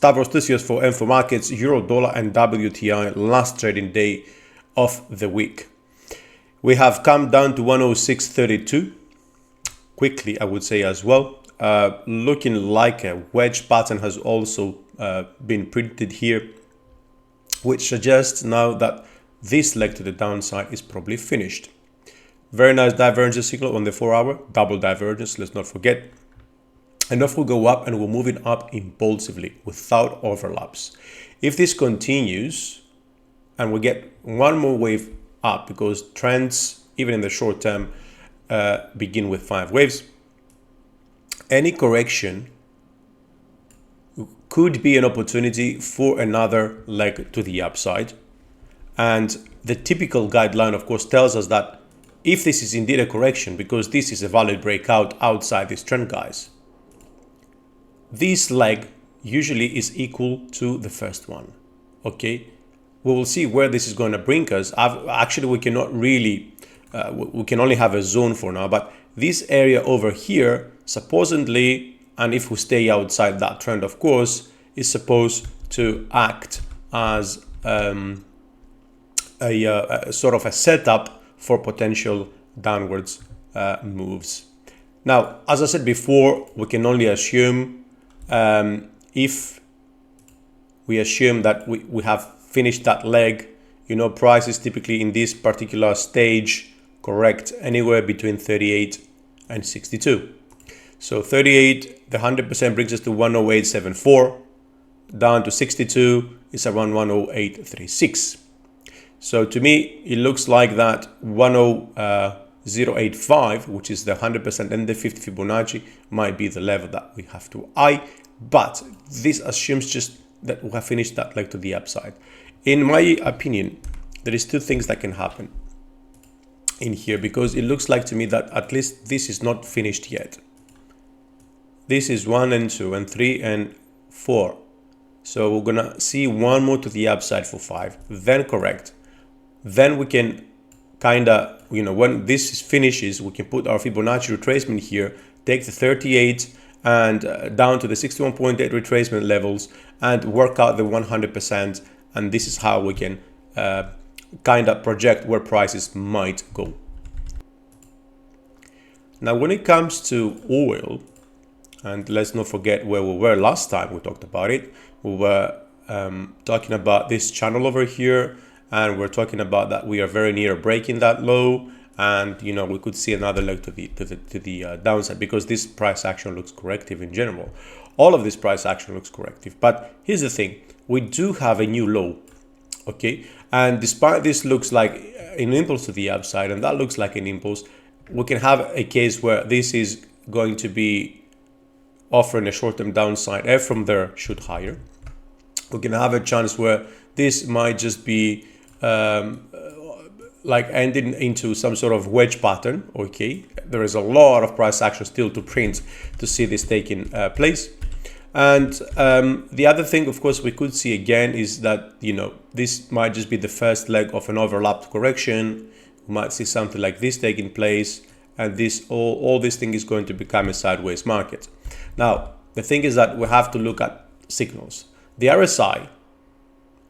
Stavros Tousios for M4Markets, Eurodollar and WTI, last trading day of the week. We have come down to 106.32, quickly I would say as well. Looking like a wedge pattern has also been printed here, which suggests now that this leg to the downside is probably finished. Very nice divergence signal on the 4-hour, double divergence, let's not forget. And off we'll go up, and we're moving up impulsively without overlaps. If this continues and we get one more wave up, because trends, even in the short term, begin with 5 waves, any correction could be an opportunity for another leg to the upside. And the typical guideline, of course, tells us that if this is indeed a correction, because this is a valid breakout outside this trend, guys, this leg usually is equal to the first one. Okay, we will see where this is going to bring us. Actually, we cannot really, we can only have a zone for now, but this area over here, supposedly, and if we stay outside that trend, of course, is supposed to act as a sort of a setup for potential downwards moves. Now, as I said before, we can only assume, if we assume that we have finished that leg, you know, prices typically in this particular stage correct anywhere between 38 and 62. So 38, the 100% brings us to 108.74, down to 62 is around 108.36. So to me, it looks like that 100.85, which is the 100% and the 50 Fibonacci, might be the level that we have to eye. But this assumes just that we have finished that leg to the upside. In my opinion, there is 2 things that can happen in here, because it looks like to me that at least this is not finished yet. This is 1 and 2 and 3 and 4. So we're gonna see one more to the upside for 5, then correct. Then we can kinda, you know, when this finishes, we can put our Fibonacci retracement here, take the 38 and down to the 61.8 retracement levels and work out the 100%. And this is how we can kind of project where prices might go. Now, when it comes to oil, and let's not forget where we were last time we talked about it. We were talking about this channel over here, and we're talking about that we are very near breaking that low, and you know, we could see another leg to the downside, because this price action looks corrective in general. All of this price action looks corrective, but here's the thing: we do have a new low, okay? And despite this looks like an impulse to the upside, and that looks like an impulse, we can have a case where this is going to be offering a short-term downside, and from there shoot higher. We can have a chance where this might just be like ending into some sort of wedge pattern. Okay, there is a lot of price action still to print to see this taking place. And the other thing, of course, we could see again is that, you know, this might just be the first leg of an overlapped correction. We might see something like this taking place, and this all this thing is going to become a sideways market. Now, the thing is that we have to look at signals. The RSI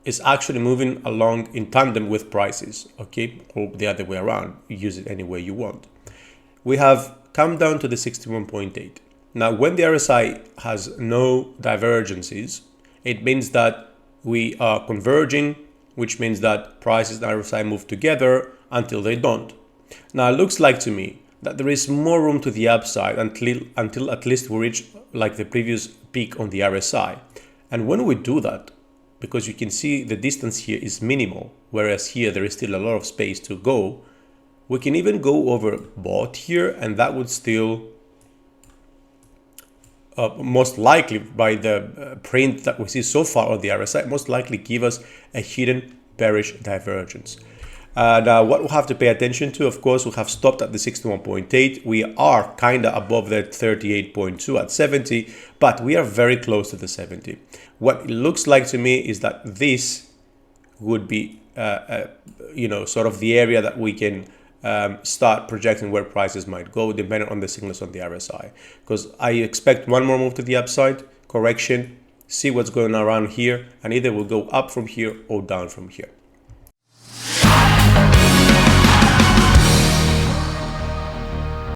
is actually moving along in tandem with prices, okay, or the other way around. You use it any way you want. We have come down to the 61.8. Now, when the RSI has no divergences, it means that we are converging, which means that prices and RSI move together until they don't. Now, it looks like to me that there is more room to the upside until at least we reach like the previous peak on the RSI. And when we do that, because you can see the distance here is minimal, whereas here there is still a lot of space to go, we can even go over bought here, and that would still most likely, by the print that we see so far on the RSI, most likely give us a hidden bearish divergence. Now, what we'll have to pay attention to, of course, we have stopped at the 61.8. We are kind of above that 38.2 at 70, but we are very close to the 70. What it looks like to me is that this would be, you know, sort of the area that we can start projecting where prices might go, depending on the signals on the RSI. Because I expect one more move to the upside, correction, see what's going on around here, and either we'll go up from here or down from here.